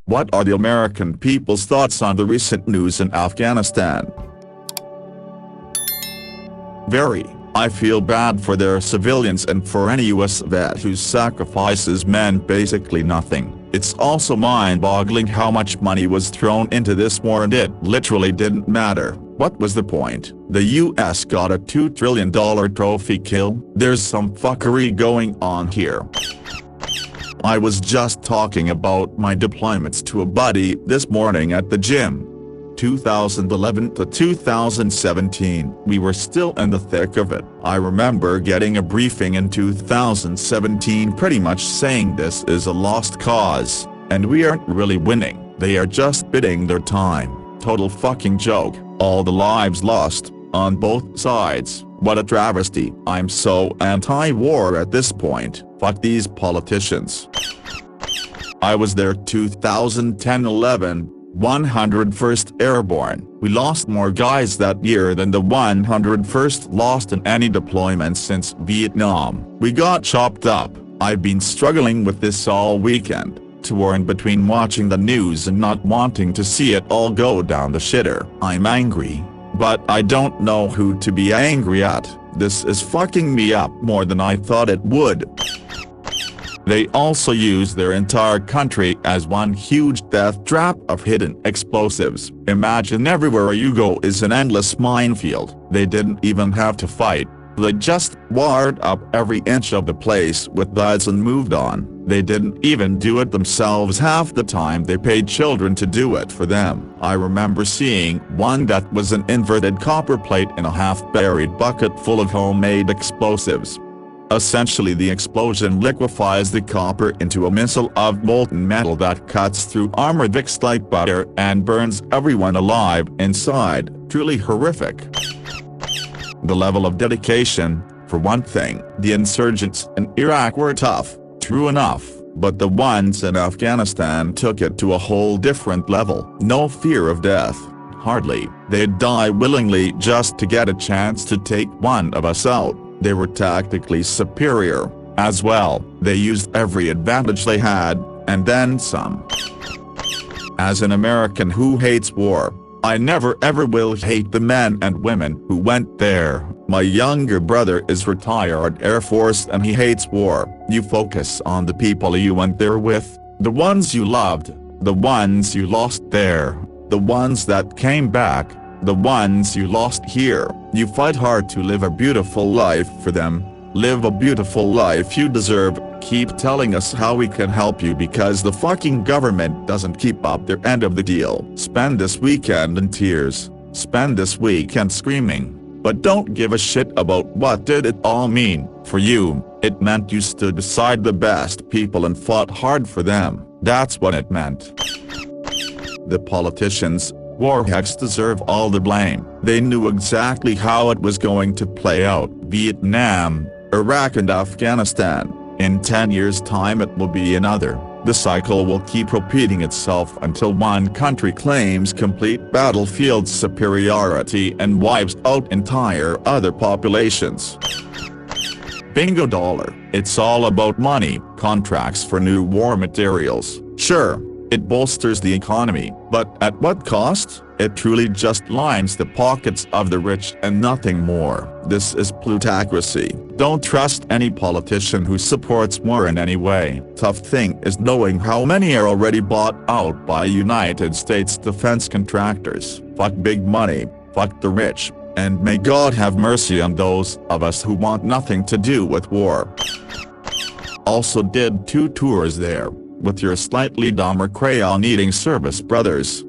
What are the American people's thoughts on the recent news in Afghanistan? Very. I feel bad for their civilians and for any US vet whose sacrifices meant basically nothing. It's also mind-boggling how much money was thrown into this war and it literally didn't matter. What was the point? The US got a $2 trillion trophy kill? There's some fuckery going on here. I was just talking about my deployments to a buddy this morning at the gym. 2011 to 2017, we were still in the thick of it. I remember getting a briefing in 2017 pretty much saying this is a lost cause, and we aren't really winning, they are just bidding their time. Total fucking joke, all the lives lost, on both sides, what a travesty. I'm so anti-war at this point, fuck these politicians. I was there 2010-11. 101st Airborne. We lost more guys that year than the 101st lost in any deployment since Vietnam. We got chopped up. I've been struggling with this all weekend, torn between watching the news and not wanting to see it all go down the shitter. I'm angry, but I don't know who to be angry at. This is fucking me up more than I thought it would. They also use their entire country as one huge death trap of hidden explosives. Imagine everywhere you go is an endless minefield. They didn't even have to fight. They just wired up every inch of the place with duds and moved on. They didn't even do it themselves half the time. They paid children to do it for them. I remember seeing one that was an inverted copper plate in a half-buried bucket full of homemade explosives. Essentially, the explosion liquefies the copper into a missile of molten metal that cuts through armor bricks like butter and burns everyone alive inside. Truly horrific. The level of dedication, for one thing. The insurgents in Iraq were tough, true enough, but the ones in Afghanistan took it to a whole different level. No fear of death, hardly. They'd die willingly just to get a chance to take one of us out. They were tactically superior, as well. They used every advantage they had, and then some. As an American who hates war, I never ever will hate the men and women who went there. My younger brother is retired Air Force and he hates war. You focus on the people you went there with, the ones you loved, the ones you lost there, the ones that came back, the ones you lost here. You fight hard to live a beautiful life for them. Live a beautiful life you deserve. Keep telling us how we can help you because the fucking government doesn't keep up their end of the deal. Spend this weekend in tears. Spend this weekend screaming. But don't give a shit about what did it all mean. For you, it meant you stood beside the best people and fought hard for them. That's what it meant. The politicians, warhacks, deserve all the blame. They knew exactly how it was going to play out. Vietnam, Iraq and Afghanistan. In 10 years' time it will be another. The cycle will keep repeating itself until one country claims complete battlefield superiority and wipes out entire other populations. Bingo dollar. It's all about money. Contracts for new war materials. Sure, it bolsters the economy, but at what cost? It truly just lines the pockets of the rich and nothing more. This is plutocracy. Don't trust any politician who supports war in any way. Tough thing is knowing how many are already bought out by United States defense contractors. Fuck big money, fuck the rich, and may God have mercy on those of us who want nothing to do with war. Also did 2 tours there, with your slightly dumber crayon-eating service brothers.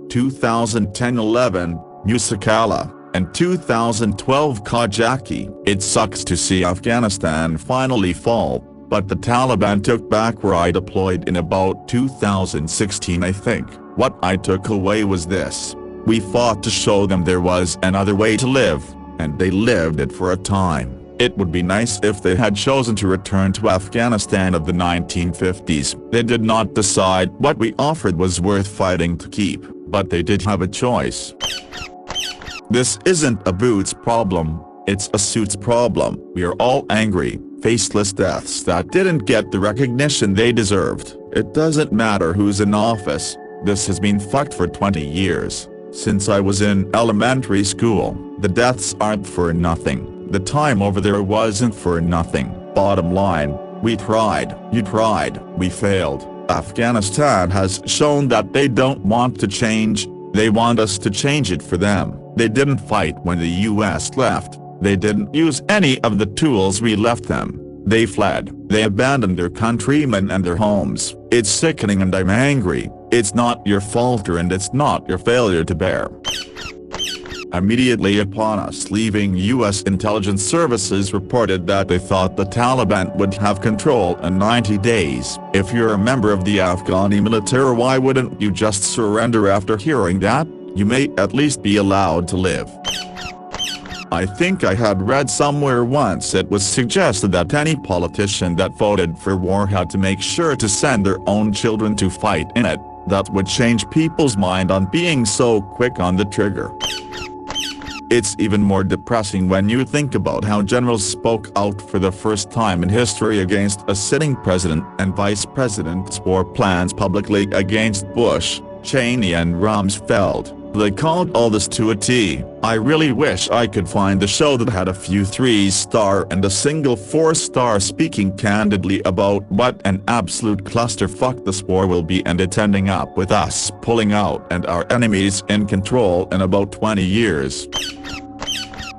2010-11, Musakala, and 2012 Kajaki. It sucks to see Afghanistan finally fall, but the Taliban took back where I deployed in about 2016 I think. What I took away was this. We fought to show them there was another way to live, and they lived it for a time. It would be nice if they had chosen to return to Afghanistan of the 1950s. They did not decide what we offered was worth fighting to keep, but they did have a choice. This isn't a boots problem, it's a suits problem. We are all angry, faceless deaths that didn't get the recognition they deserved. It doesn't matter who's in office, this has been fucked for 20 years. Since I was in elementary school, the deaths aren't for nothing. The time over there wasn't for nothing. Bottom line, we tried, you tried, we failed. Afghanistan has shown that they don't want to change, they want us to change it for them. They didn't fight when the US left, they didn't use any of the tools we left them. They fled, they abandoned their countrymen and their homes. It's sickening and I'm angry. It's not your fault and it's not your failure to bear. Immediately upon us leaving, U.S. intelligence services reported that they thought the Taliban would have control in 90 days. If you're a member of the Afghani military, why wouldn't you just surrender after hearing that? You may at least be allowed to live. I think I had read somewhere once it was suggested that any politician that voted for war had to make sure to send their own children to fight in it. That would change people's mind on being so quick on the trigger. It's even more depressing when you think about how generals spoke out for the first time in history against a sitting president and vice president's war plans publicly against Bush, Cheney and Rumsfeld. They called all this to a T. I really wish I could find a show that had a few 3-star and a single 4-star speaking candidly about what an absolute clusterfuck this war will be, and it ending up with us pulling out and our enemies in control in about 20 years.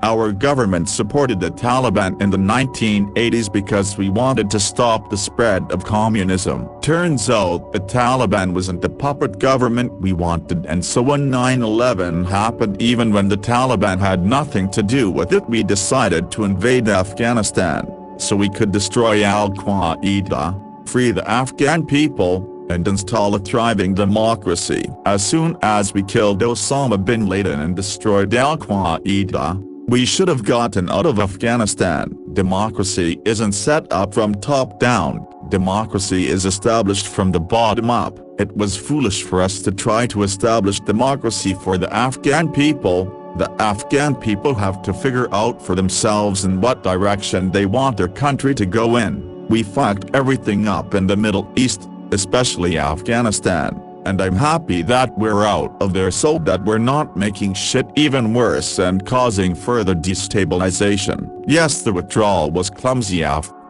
Our government supported the Taliban in the 1980s because we wanted to stop the spread of communism. Turns out the Taliban wasn't the puppet government we wanted, and so when 9/11 happened, even when the Taliban had nothing to do with it, we decided to invade Afghanistan, so we could destroy Al-Qaeda, free the Afghan people, and install a thriving democracy. As soon as we killed Osama bin Laden and destroyed Al-Qaeda, we should have gotten out of Afghanistan. Democracy isn't set up from top down, democracy is established from the bottom up. It was foolish for us to try to establish democracy for the Afghan people. The Afghan people have to figure out for themselves in what direction they want their country to go in. We fucked everything up in the Middle East, especially Afghanistan. And I'm happy that we're out of there so that we're not making shit even worse and causing further destabilization. Yes, the withdrawal was clumsy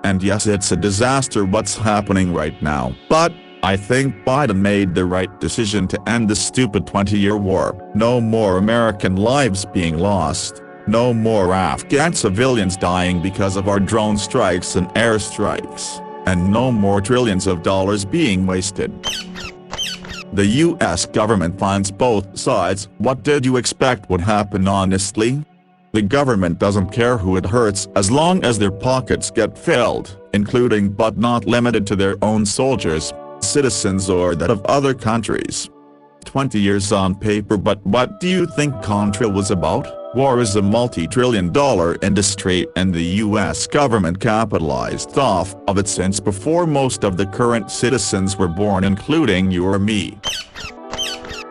and yes, it's a disaster what's happening right now. But I think Biden made the right decision to end the stupid 20-year war. No more American lives being lost. No more Afghan civilians dying because of our drone strikes and airstrikes. And no more trillions of dollars being wasted. The US government funds both sides. What did you expect would happen honestly? The government doesn't care who it hurts as long as their pockets get filled, including but not limited to their own soldiers, citizens or that of other countries. 20 years on paper, but what do you think Contra was about? War is a multi-trillion-dollar industry and the US government capitalized off of it since before most of the current citizens were born, including you or me.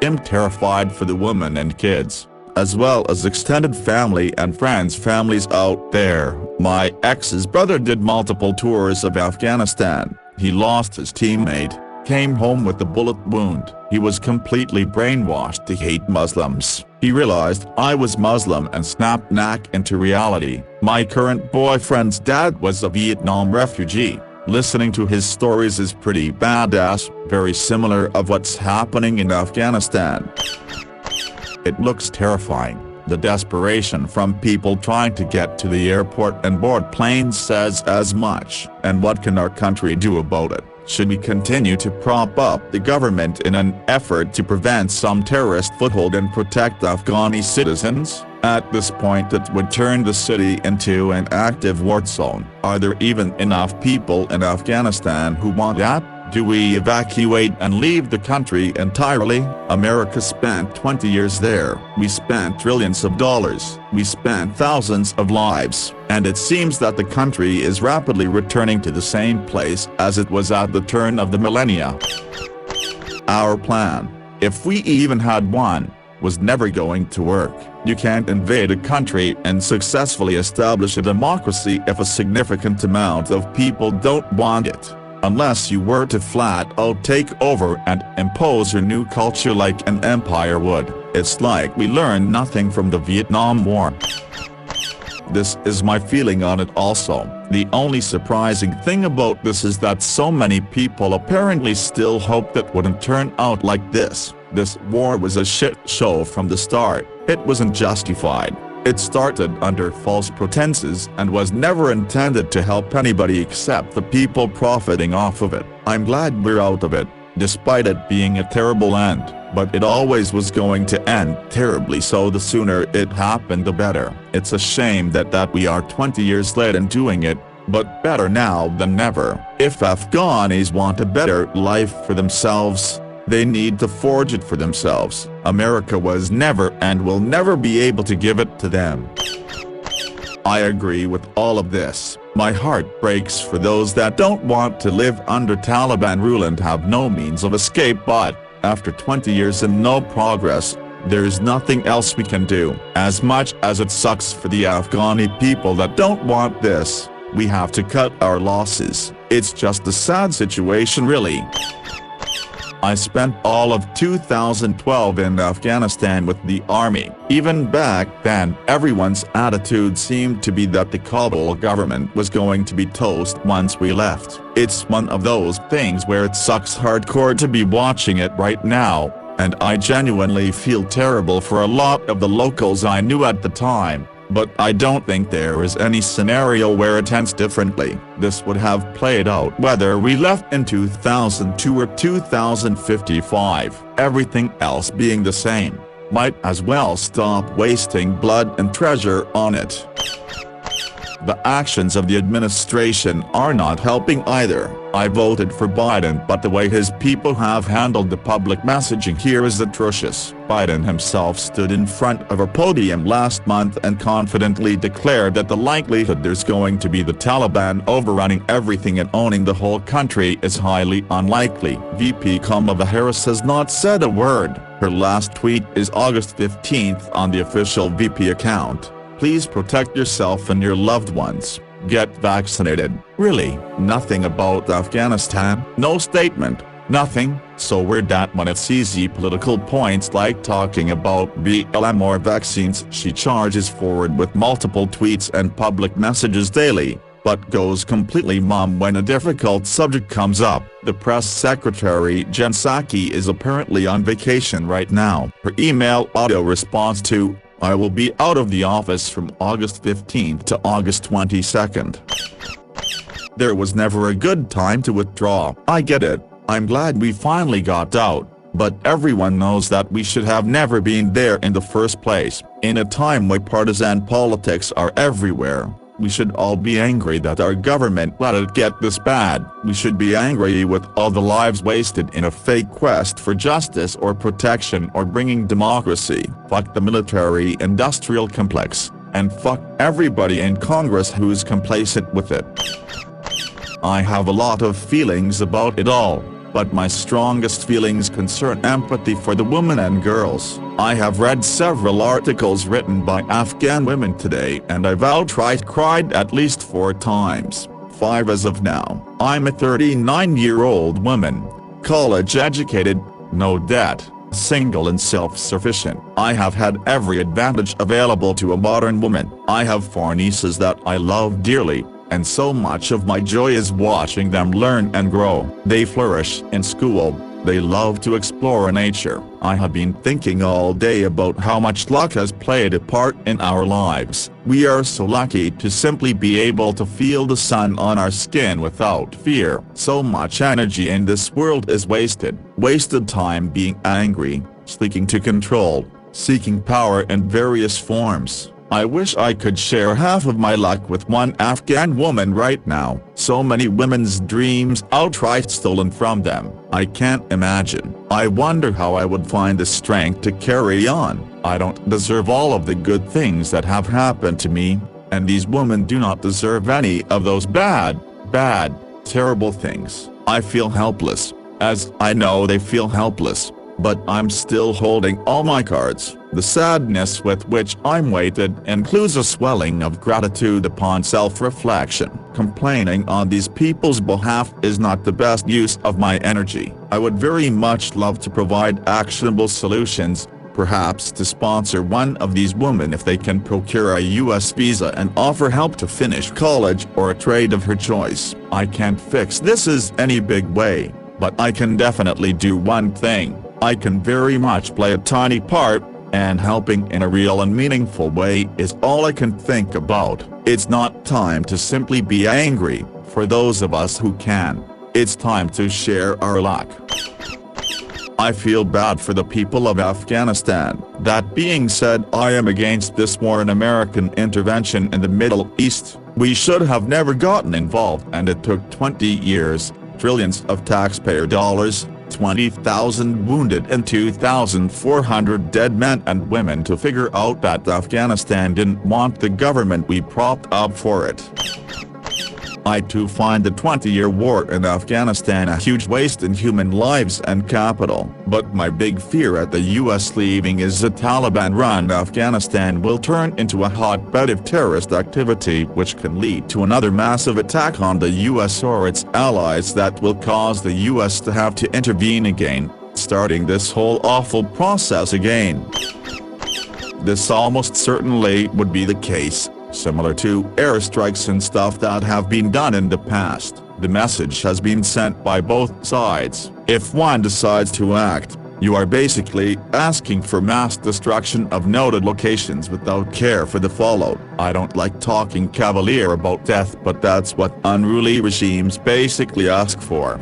I'm terrified for the women and kids, as well as extended family and friends' families out there. My ex's brother did multiple tours of Afghanistan. He lost his teammate, came home with a bullet wound. He was completely brainwashed to hate Muslims. He realized I was Muslim and snapped back into reality. My current boyfriend's dad was a Vietnam refugee. Listening to his stories is pretty badass, very similar of what's happening in Afghanistan. It looks terrifying. The desperation from people trying to get to the airport and board planes says as much. And what can our country do about it? Should we continue to prop up the government in an effort to prevent some terrorist foothold and protect Afghani citizens? At this point it would turn the city into an active war zone. Are there even enough people in Afghanistan who want that? Do we evacuate and leave the country entirely? America spent 20 years there. We spent trillions of dollars. We spent thousands of lives. And it seems that the country is rapidly returning to the same place as it was at the turn of the millennia. Our plan, if we even had one, was never going to work. You can't invade a country and successfully establish a democracy if a significant amount of people don't want it. unless you were to flat out take over and impose your new culture like an empire would. It's like we learned nothing from the Vietnam War. This is my feeling on it also. The only surprising thing about this is that so many people apparently still hope that wouldn't turn out like this. This war was a shit show from the start. It wasn't justified. It started under false pretenses and was never intended to help anybody except the people profiting off of it. I'm glad we're out of it, despite it being a terrible end. But it always was going to end terribly, so the sooner it happened the better. It's a shame that we are 20 years late in doing it, but better now than never. If Afghanis want a better life for themselves, they need to forge it for themselves. America was never and will never be able to give it to them. I agree with all of this. My heart breaks for those that don't want to live under Taliban rule and have no means of escape, but after 20 years and no progress, there's nothing else we can do. As much as it sucks for the Afghani people that don't want this, we have to cut our losses. It's just a sad situation, really. I spent all of 2012 in Afghanistan with the army. Even back then, everyone's attitude seemed to be that the Kabul government was going to be toast once we left. It's one of those things where it sucks hardcore to be watching it right now, and I genuinely feel terrible for a lot of the locals I knew at the time. But I don't think there is any scenario where it ends differently. This would have played out whether we left in 2002 or 2055, everything else being the same. Might as well stop wasting blood and treasure on it. The actions of the administration are not helping either. I voted for Biden, but the way his people have handled the public messaging here is atrocious. Biden himself stood in front of a podium last month and confidently declared that the likelihood there's going to be the Taliban overrunning everything and owning the whole country is highly unlikely. VP Kamala Harris has not said a word. Her last tweet is August 15th on the official VP account. Please protect yourself and your loved ones. Get vaccinated. Really, nothing about Afghanistan? No statement? Nothing? So weird that when it's easy political points like talking about BLM or vaccines, she charges forward with multiple tweets and public messages daily, but goes completely mum when a difficult subject comes up. The press secretary Jen Psaki is apparently on vacation right now. Her email auto response to "I will be out of the office from August 15th to August 22nd. There was never a good time to withdraw. I get it. I'm glad we finally got out, but everyone knows that we should have never been there in the first place. In a time where partisan politics are everywhere, we should all be angry that our government let it get this bad. We should be angry with all the lives wasted in a fake quest for justice or protection or bringing democracy. Fuck the military-industrial complex, and fuck everybody in Congress who's complacent with it. I have a lot of feelings about it all, but my strongest feelings concern empathy for the women and girls. I have read several articles written by Afghan women today and I've outright cried at least 4 times, 5 as of now. I'm a 39-year-old woman, college-educated, no debt, single and self-sufficient. I have had every advantage available to a modern woman. I have 4 nieces that I love dearly, and so much of my joy is watching them learn and grow. They flourish in school, they love to explore nature. I have been thinking all day about how much luck has played a part in our lives. We are so lucky to simply be able to feel the sun on our skin without fear. So much energy in this world is wasted. Wasted time being angry, seeking to control, seeking power in various forms. I wish I could share half of my luck with one Afghan woman right now. So many women's dreams outright stolen from them. I can't imagine. I wonder how I would find the strength to carry on. I don't deserve all of the good things that have happened to me, and these women do not deserve any of those bad, terrible things. I feel helpless, as I know they feel helpless, but I'm still holding all my cards. The sadness with which I'm weighted includes a swelling of gratitude upon self-reflection. Complaining on these people's behalf is not the best use of my energy. I would very much love to provide actionable solutions, perhaps to sponsor one of these women if they can procure a US visa and offer help to finish college or a trade of her choice. I can't fix this in any big way, but I can definitely do one thing. I can very much play a tiny part, and helping in a real and meaningful way is all I can think about. It's not time to simply be angry, for those of us who can. It's time to share our luck. I feel bad for the people of Afghanistan. That being said, I am against this war and American intervention in the Middle East. We should have never gotten involved, and it took 20 years, trillions of taxpayer dollars, 20,000 wounded and 2,400 dead men and women to figure out that Afghanistan didn't want the government we propped up for it. I too find the 20-year war in Afghanistan a huge waste in human lives and capital, but my big fear at the US leaving is the Taliban-run Afghanistan will turn into a hotbed of terrorist activity which can lead to another massive attack on the US or its allies that will cause the US to have to intervene again, starting this whole awful process again. This almost certainly would be the case, similar to airstrikes and stuff that have been done in the past. The message has been sent by both sides. If one decides to act, you are basically asking for mass destruction of noted locations without care for the fallout. I don't like talking cavalier about death, but that's what unruly regimes basically ask for.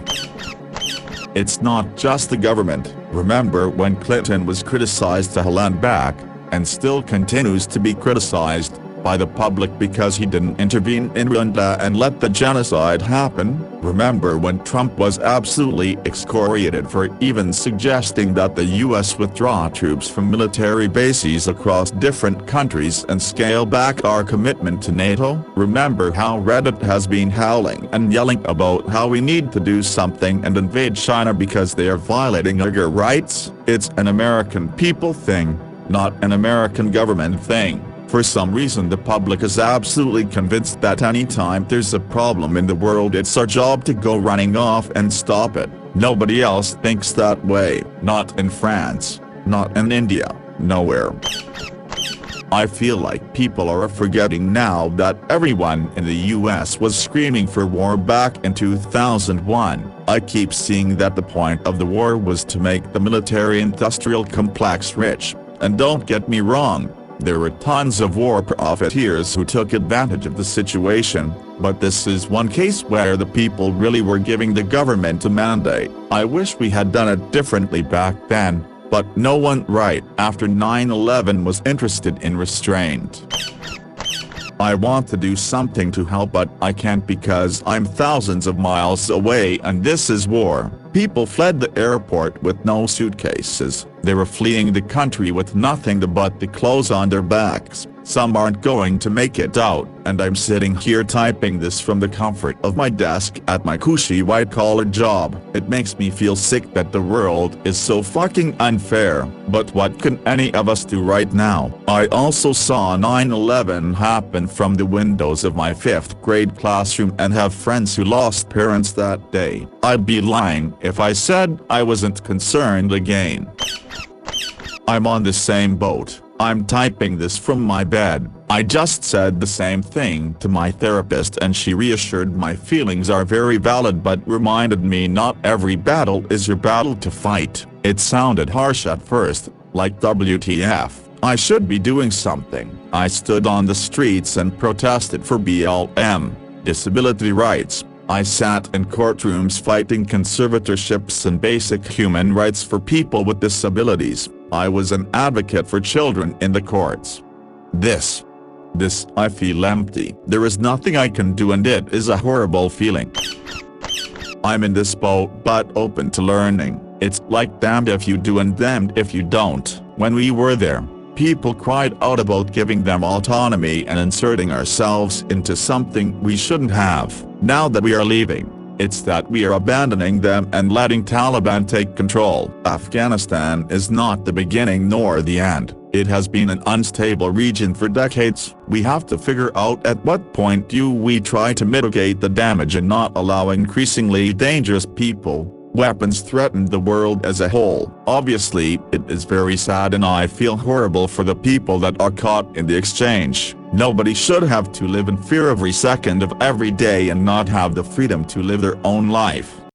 It's not just the government. Remember when Clinton was criticized to hell and back, and still continues to be criticized by the public because he didn't intervene in Rwanda and let the genocide happen? Remember when Trump was absolutely excoriated for even suggesting that the US withdraw troops from military bases across different countries and scale back our commitment to NATO? Remember how Reddit has been howling and yelling about how we need to do something and invade China because they are violating Uyghur rights? It's an American people thing, not an American government thing. For some reason the public is absolutely convinced that anytime there's a problem in the world it's our job to go running off and stop it. Nobody else thinks that way. Not in France. Not in India. Nowhere. I feel like people are forgetting now that everyone in the US was screaming for war back in 2001. I keep seeing that the point of the war was to make the military-industrial complex rich. And don't get me wrong, there were tons of war profiteers who took advantage of the situation, but this is one case where the people really were giving the government a mandate. I wish we had done it differently back then, but no one right after 9/11 was interested in restraint. I want to do something to help, but I can't because I'm thousands of miles away and this is war. People fled the airport with no suitcases. They were fleeing the country with nothing but the clothes on their backs. Some aren't going to make it out, and I'm sitting here typing this from the comfort of my desk at my cushy white-collar job. It makes me feel sick that the world is so fucking unfair, but what can any of us do right now? I also saw 9/11 happen from the windows of my 5th grade classroom and have friends who lost parents that day. I'd be lying if I said I wasn't concerned again. I'm on the same boat. I'm typing this from my bed. I just said the same thing to my therapist and she reassured my feelings are very valid but reminded me not every battle is your battle to fight. It sounded harsh at first, like WTF. I should be doing something. I stood on the streets and protested for BLM, disability rights. I sat in courtrooms fighting conservatorships and basic human rights for people with disabilities. I was an advocate for children in the courts. This, I feel empty. There is nothing I can do and it is a horrible feeling. I'm in this boat but open to learning. It's like damned if you do and damned if you don't. When we were there, people cried out about giving them autonomy and inserting ourselves into something we shouldn't have. Now that we are leaving, It's that we are abandoning them and letting Taliban take control. Afghanistan is not the beginning nor the end. It has been an unstable region for decades. We have to figure out at what point do we try to mitigate the damage and not allow increasingly dangerous people, weapons threaten the world as a whole. Obviously, it is very sad and I feel horrible for the people that are caught in the exchange. Nobody should have to live in fear every second of every day and not have the freedom to live their own life.